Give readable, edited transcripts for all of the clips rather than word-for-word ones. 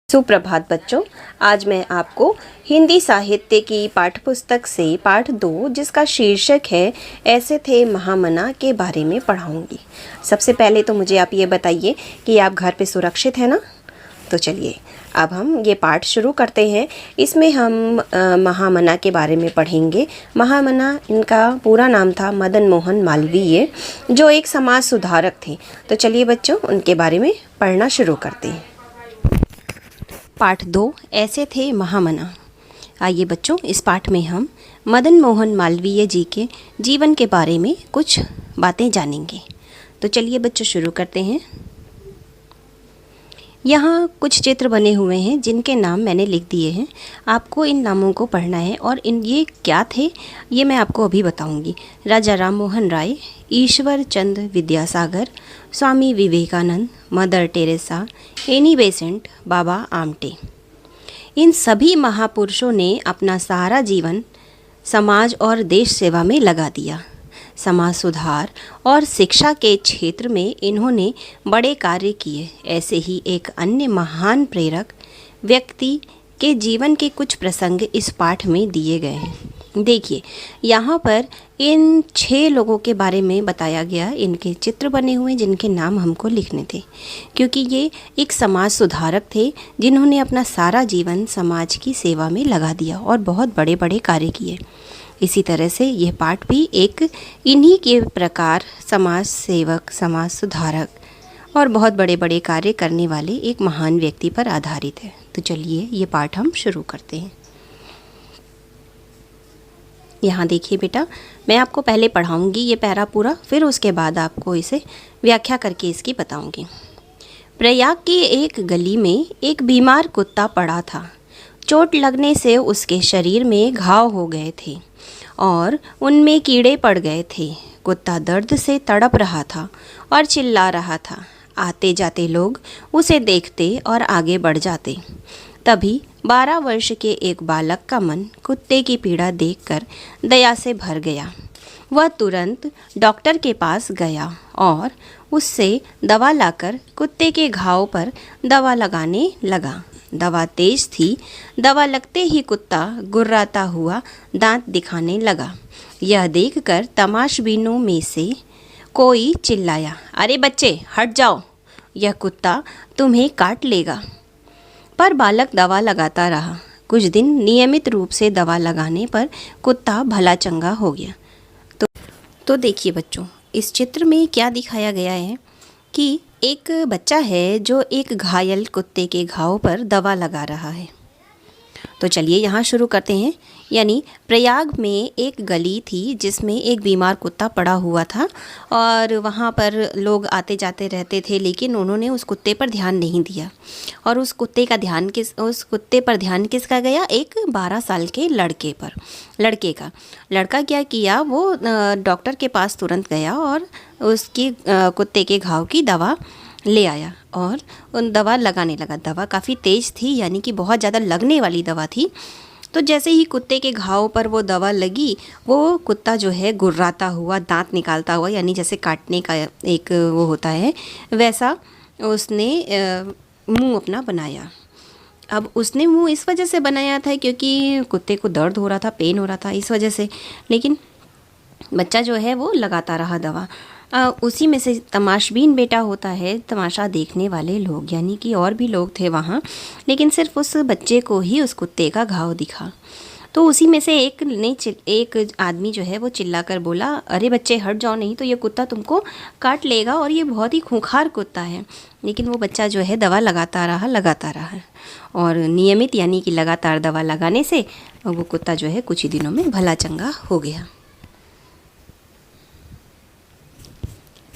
सुप्रभात बच्चों। आज मैं आपको हिंदी साहित्य की पाठ्यपुस्तक से पाठ 2 जिसका शीर्षक है ऐसे थे महामना के बारे में पढ़ाऊंगी। सबसे पहले तो मुझे आप ये बताइए कि आप घर पे सुरक्षित हैं ना। तो चलिए अब हम ये पाठ शुरू करते हैं। इसमें हम महामना के बारे में पढ़ेंगे। महामना, इनका पूरा नाम था मदन मोहन मालवीय, जो एक समाज सुधारक थे। तो चलिए बच्चों, उनके बारे में पढ़ना शुरू करते हैं। पाठ 2, ऐसे थे महामना। आइए बच्चों, इस पाठ में हम मदन मोहन मालवीय जी के जीवन के बारे में कुछ बातें जानेंगे। तो चलिए बच्चों, शुरू करते हैं। यहाँ कुछ चित्र बने हुए हैं जिनके नाम मैंने लिख दिए हैं। आपको इन नामों को पढ़ना है और ये क्या थे ये मैं आपको अभी बताऊंगी। Raja Ram Mohan Roy, Ishwar Chandra Vidyasagar, Swami Vivekananda, Mother Teresa, Annie Besant, Baba Amte. इन सभी महापुरुषों ने अपना सारा जीवन समाज और देश सेवा में लगा दिया। समाज सुधार और शिक्षा के क्षेत्र में इन्होंने बड़े कार्य किए। ऐसे ही एक अन्य महान प्रेरक व्यक्ति के जीवन के कुछ प्रसंग इस पाठ में दिए गए हैं। देखिए, यहाँ पर इन 6 लोगों के बारे में बताया गया। इनके चित्र बने हुए जिनके नाम हमको लिखने थे, क्योंकि ये एक समाज सुधारक थे जिन्होंने अपना सारा जीवन समाज की सेवा में लगा दिया और बहुत बड़े बड़े कार्य किए। इसी तरह से यह पाठ भी एक इन्हीं के प्रकार समाज सेवक, समाज सुधारक और बहुत बड़े बड़े कार्य करने वाले एक महान व्यक्ति पर आधारित है। तो चलिए ये पाठ हम शुरू करते हैं। यहाँ देखिए बेटा, मैं आपको पहले पढ़ाऊँगी ये पैरा पूरा, फिर उसके बाद आपको इसे व्याख्या करके इसकी बताऊँगी। प्रयाग की एक गली में एक बीमार कुत्ता पड़ा था। चोट लगने से उसके शरीर में घाव हो गए थे और उनमें कीड़े पड़ गए थे। कुत्ता दर्द से तड़प रहा था और चिल्ला रहा था। आते जाते लोग उसे देखते और आगे बढ़ जाते। तभी 12 वर्ष के एक बालक का मन कुत्ते की पीड़ा देखकर दया से भर गया। वह तुरंत डॉक्टर के पास गया और उससे दवा लाकर कुत्ते के घाव पर दवा लगाने लगा। दवा तेज थी। दवा लगते ही कुत्ता गुर्राता हुआ दांत दिखाने लगा। यह देखकर तमाशबीनों में से कोई चिल्लाया, अरे बच्चे हट जाओ, यह कुत्ता तुम्हें काट लेगा। पर बालक दवा लगाता रहा। कुछ दिन नियमित रूप से दवा लगाने पर कुत्ता भला चंगा हो गया। तो देखिए बच्चों, इस चित्र में क्या दिखाया गया है कि एक बच्चा है जो एक घायल कुत्ते के घाव पर दवा लगा रहा है। तो चलिए यहाँ शुरू करते हैं। यानी प्रयाग में एक गली थी जिसमें एक बीमार कुत्ता पड़ा हुआ था और वहाँ पर लोग आते जाते रहते थे, लेकिन उन्होंने उस कुत्ते पर ध्यान नहीं दिया। और उस कुत्ते पर ध्यान किसका गया? एक 12 साल के लड़के का। लड़का क्या किया, वो डॉक्टर के पास तुरंत गया और उसकी कुत्ते के घाव की दवा ले आया और उन दवा लगाने लगा। दवा काफ़ी तेज़ थी, यानी कि बहुत ज़्यादा लगने वाली दवा थी। तो जैसे ही कुत्ते के घाव पर वो दवा लगी, वो कुत्ता जो है गुर्राता हुआ, दांत निकालता हुआ, यानी जैसे काटने का एक वो होता है, वैसा उसने मुंह अपना बनाया। अब उसने मुंह इस वजह से बनाया था क्योंकि कुत्ते को दर्द हो रहा था, पेन हो रहा था, इस वजह से। लेकिन बच्चा जो है वो लगाता रहा दवा। उसी में से तमाशबीन बेटा होता है, तमाशा देखने वाले लोग, यानी कि और भी लोग थे वहाँ, लेकिन सिर्फ उस बच्चे को ही उस कुत्ते का घाव दिखा। तो उसी में से एक आदमी जो है वो चिल्लाकर बोला, अरे बच्चे हट जाओ, नहीं तो ये कुत्ता तुमको काट लेगा और ये बहुत ही खूंखार कुत्ता है। लेकिन वो बच्चा जो है दवा लगाता रहा और नियमित यानी कि लगातार दवा लगाने से वो कुत्ता जो है कुछ ही दिनों में भला चंगा हो गया।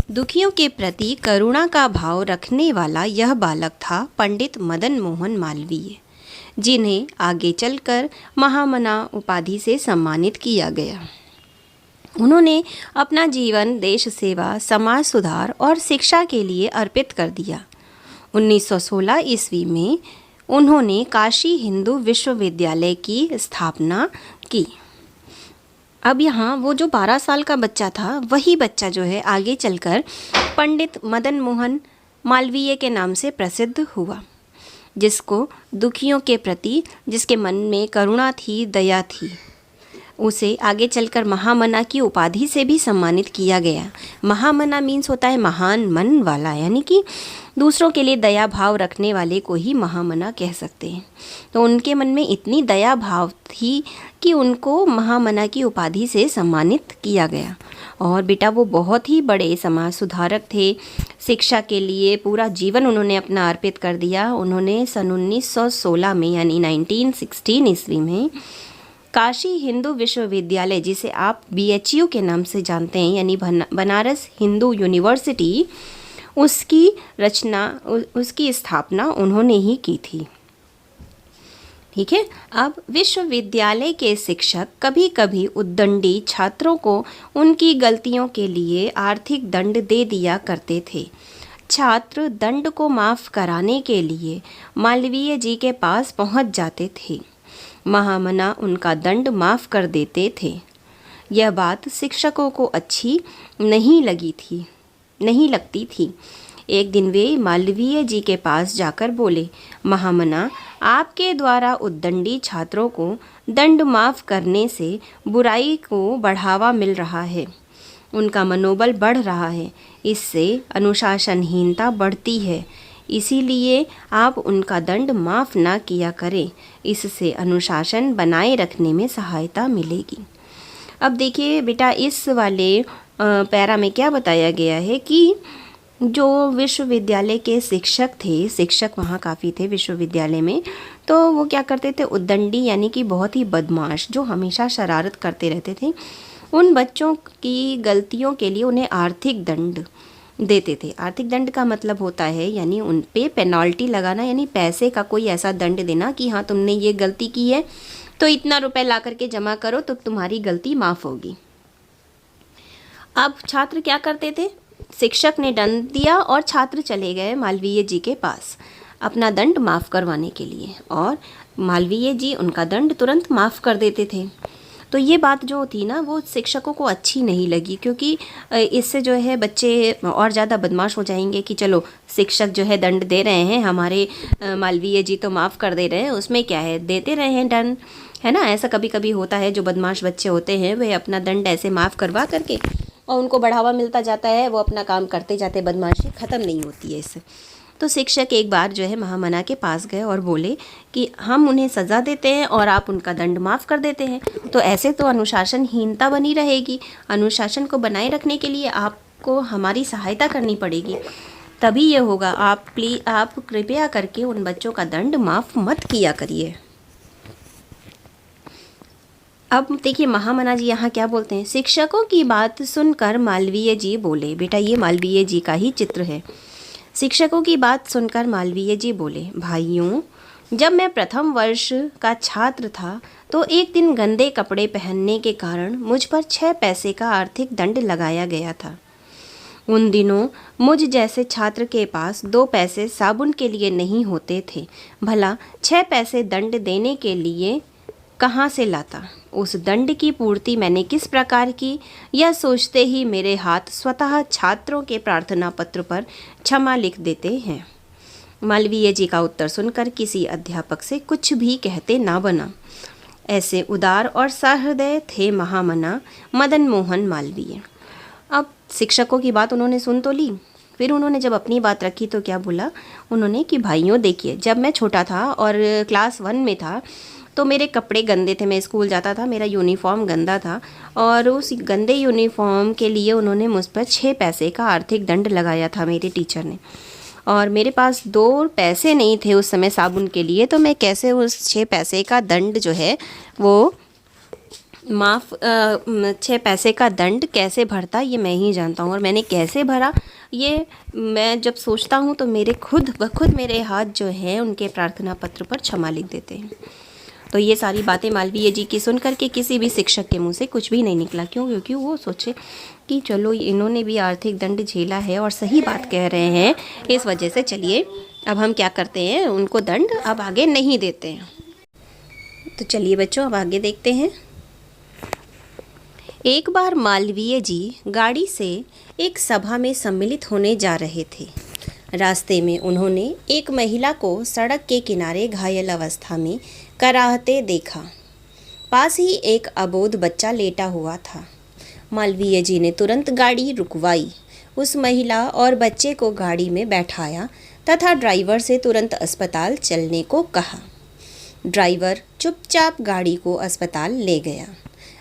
दुखियों के प्रति करुणा का भाव रखने वाला यह बालक था पंडित मदन मोहन मालवीय, जिन्हें आगे चलकर महामना उपाधि से सम्मानित किया गया। उन्होंने अपना जीवन देश सेवा, समाज सुधार और शिक्षा के लिए अर्पित कर दिया। 1916 ईस्वी में उन्होंने काशी हिंदू विश्वविद्यालय की स्थापना की। अब यहाँ वो जो 12 साल का बच्चा था, वही बच्चा जो है आगे चलकर पंडित मदन मोहन मालवीय के नाम से प्रसिद्ध हुआ। जिसको दुखियों के प्रति, जिसके मन में करुणा थी, दया थी, उसे आगे चलकर महामना की उपाधि से भी सम्मानित किया गया। महामना मीन्स होता है महान मन वाला, यानी कि दूसरों के लिए दया भाव रखने वाले को ही महामना कह सकते हैं। तो उनके मन में इतनी दया भाव थी कि उनको महामना की उपाधि से सम्मानित किया गया। और बेटा वो बहुत ही बड़े समाज सुधारक थे। शिक्षा के लिए पूरा जीवन उन्होंने अपना अर्पित कर दिया। उन्होंने सन 1916 में यानी 1916 ईस्वी में काशी हिंदू विश्वविद्यालय, जिसे आप BHU के नाम से जानते हैं, यानी बनारस हिंदू यूनिवर्सिटी, उसकी स्थापना उन्होंने ही की थी। ठीक है। अब विश्वविद्यालय के शिक्षक कभी कभी उद्दंडी छात्रों को उनकी गलतियों के लिए आर्थिक दंड दे दिया करते थे। छात्र दंड को माफ़ कराने के लिए मालवीय जी के पास पहुंच जाते थे। महामना उनका दंड माफ़ कर देते थे। यह बात शिक्षकों को अच्छी नहीं लगती थी। एक दिन वे मालवीय जी के पास जाकर बोले, महामना, आपके द्वारा उद्दंडी छात्रों को दंड माफ़ करने से बुराई को बढ़ावा मिल रहा है, उनका मनोबल बढ़ रहा है, इससे अनुशासनहीनता बढ़ती है। इसीलिए आप उनका दंड माफ़ ना किया करें, इससे अनुशासन बनाए रखने में सहायता मिलेगी। अब देखिए बेटा, इस वाले पैरा में क्या बताया गया है कि जो विश्वविद्यालय के शिक्षक थे, शिक्षक वहाँ काफ़ी थे विश्वविद्यालय में, तो वो क्या करते थे, उद्दंडी यानी कि बहुत ही बदमाश, जो हमेशा शरारत करते रहते थे, उन बच्चों की गलतियों के लिए उन्हें आर्थिक दंड देते थे। आर्थिक दंड का मतलब होता है यानी उन पे पेनल्टी लगाना, यानी पैसे का कोई ऐसा दंड देना कि हाँ तुमने ये गलती की है तो इतना रुपए ला करके जमा करो तो तुम्हारी गलती माफ़ होगी। अब छात्र क्या करते थे, शिक्षक ने दंड दिया और छात्र चले गए मालवीय जी के पास अपना दंड माफ़ करवाने के लिए, और मालवीय जी उनका दंड तुरंत माफ़ कर देते थे। तो ये बात जो थी ना, वो शिक्षकों को अच्छी नहीं लगी, क्योंकि इससे जो है बच्चे और ज़्यादा बदमाश हो जाएंगे कि चलो शिक्षक जो है दंड दे रहे हैं, हमारे मालवीय जी तो माफ़ कर दे रहे हैं, उसमें क्या है, देते रहे हैं दंड, है ना। ऐसा कभी कभी होता है, जो बदमाश बच्चे होते हैं वे अपना दंड ऐसे माफ़ करवा करके और उनको बढ़ावा मिलता जाता है, वो अपना काम करते जाते, बदमाशी ख़त्म नहीं होती है इससे। तो शिक्षक एक बार जो है महामना के पास गए और बोले कि हम उन्हें सज़ा देते हैं और आप उनका दंड माफ़ कर देते हैं, तो ऐसे तो अनुशासनहीनता बनी रहेगी। अनुशासन को बनाए रखने के लिए आपको हमारी सहायता करनी पड़ेगी, तभी ये होगा। आप कृपया करके उन बच्चों का दंड माफ़ मत किया करिए। अब देखिए महामना जी यहाँ क्या बोलते हैं, शिक्षकों की बात सुनकर मालवीय जी बोले, बेटा ये मालवीय जी का ही चित्र है। शिक्षकों की बात सुनकर मालवीय जी बोले, भाइयों, जब मैं प्रथम वर्ष का छात्र था तो एक दिन गंदे कपड़े पहनने के कारण मुझ पर 6 पैसे का आर्थिक दंड लगाया गया था। उन दिनों मुझ जैसे छात्र के पास 2 पैसे साबुन के लिए नहीं होते थे, भला 6 पैसे दंड देने के लिए कहाँ से लाता। उस दंड की पूर्ति मैंने किस प्रकार की, यह सोचते ही मेरे हाथ स्वतः छात्रों के प्रार्थना पत्र पर क्षमा लिख देते हैं। मालवीय जी का उत्तर सुनकर किसी अध्यापक से कुछ भी कहते ना बना। ऐसे उदार और सहृदय थे महामना मदन मोहन मालवीय। अब शिक्षकों की बात उन्होंने सुन तो ली, फिर उन्होंने जब अपनी बात रखी तो क्या बोला उन्होंने कि भाइयों देखिए, जब मैं छोटा था और क्लास 1 में था तो मेरे कपड़े गंदे थे, मैं स्कूल जाता था, मेरा यूनिफॉर्म गंदा था, और उस गंदे यूनिफॉर्म के लिए उन्होंने मुझ पर 6 पैसे का आर्थिक दंड लगाया था मेरे टीचर ने, और मेरे पास 2 पैसे नहीं थे उस समय साबुन के लिए, तो मैं कैसे उस 6 पैसे का दंड जो है वो 6 पैसे का दंड कैसे भरता ये मैं ही जानता हूँ। और मैंने कैसे भरा ये मैं जब सोचता हूँ तो मेरे खुद मेरे हाथ जो है उनके प्रार्थना पत्र पर क्षमा लिख देते हैं। तो ये सारी बातें मालवीय जी की सुन करके किसी भी शिक्षक के मुंह से कुछ भी नहीं निकला। क्यों? क्योंकि वो सोचे कि चलो इन्होंने भी आर्थिक दंड झेला है और सही बात कह रहे हैं, इस वजह से चलिए अब हम क्या करते हैं, उनको दंड अब आगे नहीं देते हैं। तो चलिए बच्चों अब आगे देखते हैं। एक बार मालवीय जी गाड़ी से एक सभा में सम्मिलित होने जा रहे थे। रास्ते में उन्होंने एक महिला को सड़क के किनारे घायल अवस्था में कराहते देखा। पास ही एक अबोध बच्चा लेटा हुआ था। मालवीय जी ने तुरंत गाड़ी रुकवाई, उस महिला और बच्चे को गाड़ी में बैठाया तथा ड्राइवर से तुरंत अस्पताल चलने को कहा। ड्राइवर चुपचाप गाड़ी को अस्पताल ले गया।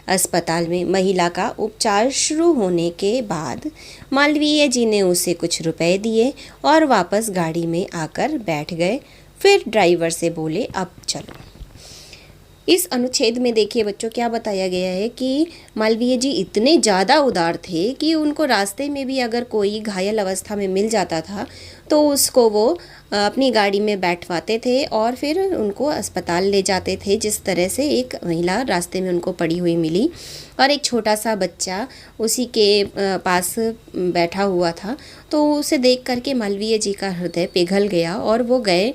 अस्पताल में महिला का उपचार शुरू होने के बाद मालवीय जी ने उसे कुछ रुपए दिए और वापस गाड़ी में आकर बैठ गए। फिर ड्राइवर से बोले, अब चलो। इस अनुच्छेद में देखिए बच्चों क्या बताया गया है कि मालवीय जी इतने ज़्यादा उदार थे कि उनको रास्ते में भी अगर कोई घायल अवस्था में मिल जाता था तो उसको वो अपनी गाड़ी में बैठवाते थे और फिर उनको अस्पताल ले जाते थे। जिस तरह से एक महिला रास्ते में उनको पड़ी हुई मिली और एक छोटा सा बच्चा उसी के पास बैठा हुआ था, तो उसे देख करके मालवीय जी का हृदय पिघल गया और वो गए।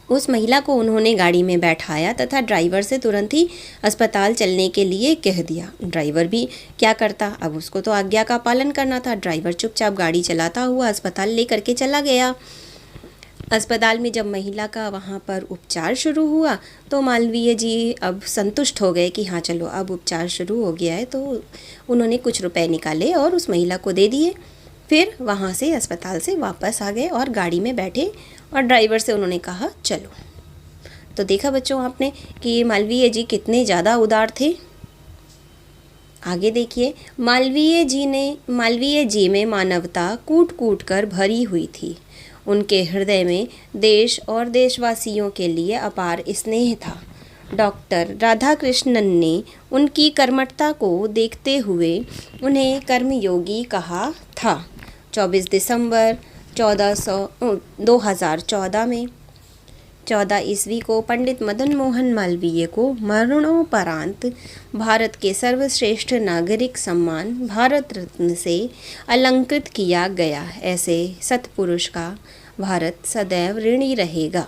उस महिला को उन्होंने गाड़ी में बैठाया तथा ड्राइवर से तुरंत ही अस्पताल चलने के लिए कह दिया। ड्राइवर भी क्या करता, अब उसको तो आज्ञा का पालन करना था। ड्राइवर चुपचाप गाड़ी चलाता हुआ अस्पताल ले करके चला गया। अस्पताल में जब महिला का वहाँ पर उपचार शुरू हुआ तो मालवीय जी अब संतुष्ट हो गए कि हाँ चलो अब उपचार शुरू हो गया है, तो उन्होंने कुछ रुपए निकाले और उस महिला को दे दिए। फिर वहाँ से अस्पताल से वापस आ गए और गाड़ी में बैठे और ड्राइवर से उन्होंने कहा चलो। तो देखा बच्चों आपने कि मालवीय जी कितने ज़्यादा उदार थे। आगे देखिए, मालवीय जी में मानवता कूट कूट कर भरी हुई थी। उनके हृदय में देश और देशवासियों के लिए अपार स्नेह था। डॉक्टर राधाकृष्णन ने उनकी कर्मठता को देखते हुए उन्हें कर्मयोगी कहा था। 24 दिसंबर 2014 में 14 ईस्वी को पंडित मदन मोहन मालवीय को मरणोपरांत भारत के सर्वश्रेष्ठ नागरिक सम्मान भारत रत्न से अलंकृत किया गया। ऐसे सत्पुरुष का भारत सदैव ऋणी रहेगा।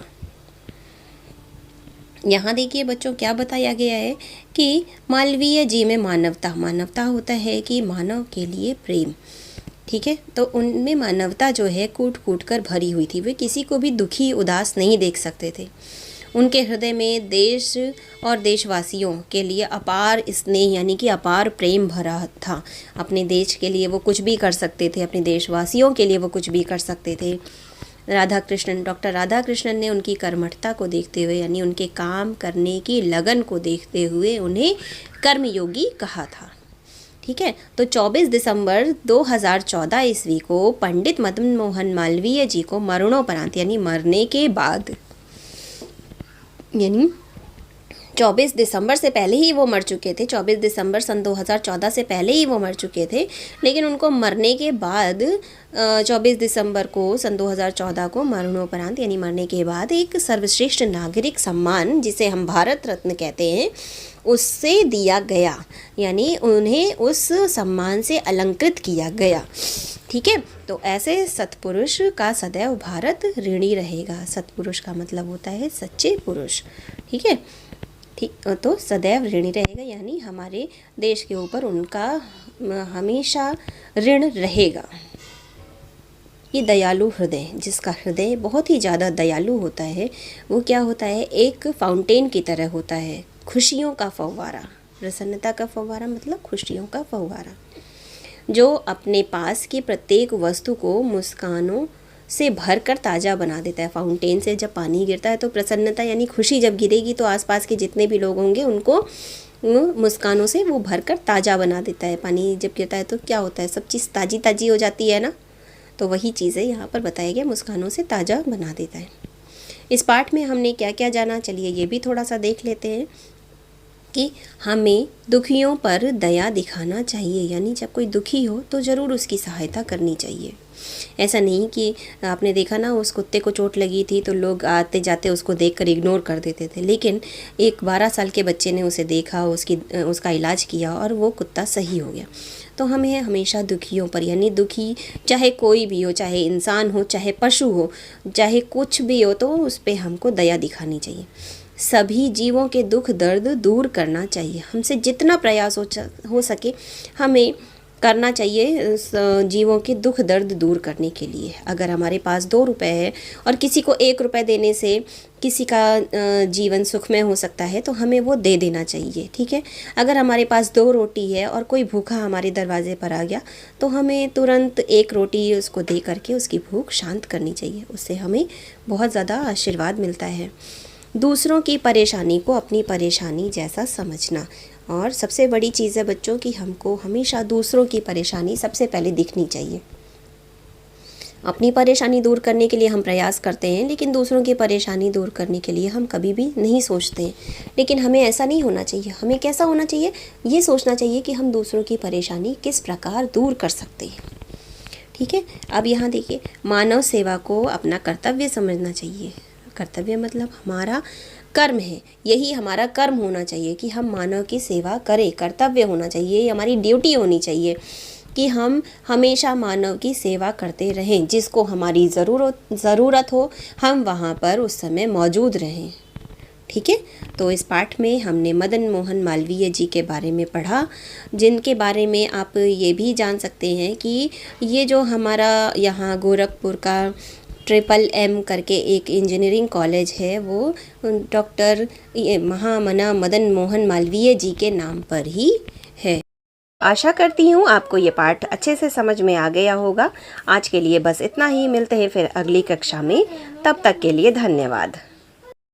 यहाँ देखिए बच्चों क्या बताया गया है कि मालवीय जी में मानवता होता है कि मानव के लिए प्रेम, ठीक है। तो उनमें मानवता जो है कूट कूट कर भरी हुई थी। वे किसी को भी दुखी उदास नहीं देख सकते थे। उनके हृदय में देश और देशवासियों के लिए अपार स्नेह यानी कि अपार प्रेम भरा था। अपने देश के लिए वो कुछ भी कर सकते थे, अपने देशवासियों के लिए वो कुछ भी कर सकते थे। डॉक्टर राधाकृष्णन ने उनकी कर्मठता को देखते हुए यानी उनके काम करने की लगन को देखते हुए उन्हें कर्मयोगी कहा था, ठीक है। तो 24 दिसंबर 2014 ईस्वी को पंडित मदन मोहन मालवीय जी को मरणोपरांत यानी मरने के बाद, यानी 24 दिसंबर से पहले ही वो मर चुके थे। 24 दिसंबर सन 2014 से पहले ही वो मर चुके थे, लेकिन उनको मरने के बाद 24 दिसंबर को सन 2014 को मरणोपरांत यानी मरने के बाद एक सर्वश्रेष्ठ नागरिक सम्मान जिसे हम भारत रत्न कहते हैं उससे दिया गया, यानी उन्हें उस सम्मान से अलंकृत किया गया, ठीक है। तो ऐसे सत्पुरुष का सदैव भारत ऋणी रहेगा। सत्पुरुष का मतलब होता है सच्चे पुरुष, ठीक है। ठीक, तो सदैव ऋणी रहेगा यानी हमारे देश के ऊपर उनका हमेशा ऋण रहेगा। ये दयालु हृदय, जिसका हृदय बहुत ही ज़्यादा दयालु होता है, वो क्या होता है, एक फाउंटेन की तरह होता है। खुशियों का फव्वारा, प्रसन्नता का फव्वारा मतलब खुशियों का फव्वारा, जो अपने पास की प्रत्येक वस्तु को मुस्कानों से भरकर ताज़ा बना देता है। फाउंटेन से जब पानी गिरता है तो प्रसन्नता यानी खुशी जब गिरेगी तो आसपास के जितने भी लोग होंगे उनको मुस्कानों से वो भरकर ताज़ा बना देता है। पानी जब गिरता है तो क्या होता है, सब चीज़ ताज़ी ताज़ी हो जाती है ना। तो वही चीज़ें यहाँ पर बताया गया, मुस्कानों से ताज़ा बना देता है। इस पाठ में हमने क्या क्या जाना, चलिए ये भी थोड़ा सा देख लेते हैं कि हमें दुखियों पर दया दिखाना चाहिए, यानी जब कोई दुखी हो तो ज़रूर उसकी सहायता करनी चाहिए। ऐसा नहीं कि आपने देखा ना, उस कुत्ते को चोट लगी थी तो लोग आते जाते उसको देखकर इग्नोर कर देते थे, लेकिन एक 12 साल के बच्चे ने उसे देखा, उसका इलाज किया और वो कुत्ता सही हो गया। तो हमें हमेशा दुखियों पर, यानी दुखी चाहे कोई भी हो, चाहे इंसान हो, चाहे पशु हो, चाहे कुछ भी हो, तो उस पर हमको दया दिखानी चाहिए। सभी जीवों के दुख दर्द दूर करना चाहिए। हमसे जितना प्रयास हो सके हमें करना चाहिए जीवों के दुख दर्द दूर करने के लिए। अगर हमारे पास 2 रुपए है और किसी को 1 रुपए देने से किसी का जीवन सुखमय हो सकता है तो हमें वो दे देना चाहिए, ठीक है। अगर हमारे पास 2 रोटी है और कोई भूखा हमारे दरवाजे पर आ गया तो हमें तुरंत 1 रोटी उसको दे करके उसकी भूख शांत करनी चाहिए, उससे हमें बहुत ज़्यादा आशीर्वाद मिलता है। दूसरों की परेशानी को अपनी परेशानी जैसा समझना, और सबसे बड़ी चीज़ है बच्चों कि हमको हमेशा दूसरों की परेशानी सबसे पहले दिखनी चाहिए। अपनी परेशानी दूर करने के लिए हम प्रयास करते हैं, लेकिन दूसरों की परेशानी दूर करने के लिए हम कभी भी नहीं सोचते हैं। लेकिन हमें ऐसा नहीं होना चाहिए। हमें कैसा होना चाहिए, ये सोचना चाहिए कि हम दूसरों की परेशानी किस प्रकार दूर कर सकते हैं, ठीक है। अब यहाँ देखिए, मानव सेवा को अपना कर्तव्य समझना चाहिए। कर्तव्य मतलब हमारा कर्म है, यही हमारा कर्म होना चाहिए कि हम मानव की सेवा करें। कर्तव्य होना चाहिए, ये हमारी ड्यूटी होनी चाहिए कि हम हमेशा मानव की सेवा करते रहें। जिसको हमारी ज़रूरत हो हम वहाँ पर उस समय मौजूद रहें, ठीक है। तो इस पाठ में हमने मदन मोहन मालवीय जी के बारे में पढ़ा, जिनके बारे में आप ये भी जान सकते हैं कि ये जो हमारा यहाँ गोरखपुर का MMM करके एक इंजीनियरिंग कॉलेज है, वो डॉक्टर महामना मदन मोहन मालवीय जी के नाम पर ही है। आशा करती हूँ आपको ये पाठ अच्छे से समझ में आ गया होगा। आज के लिए बस इतना ही, मिलते हैं फिर अगली कक्षा में। तब तक के लिए धन्यवाद।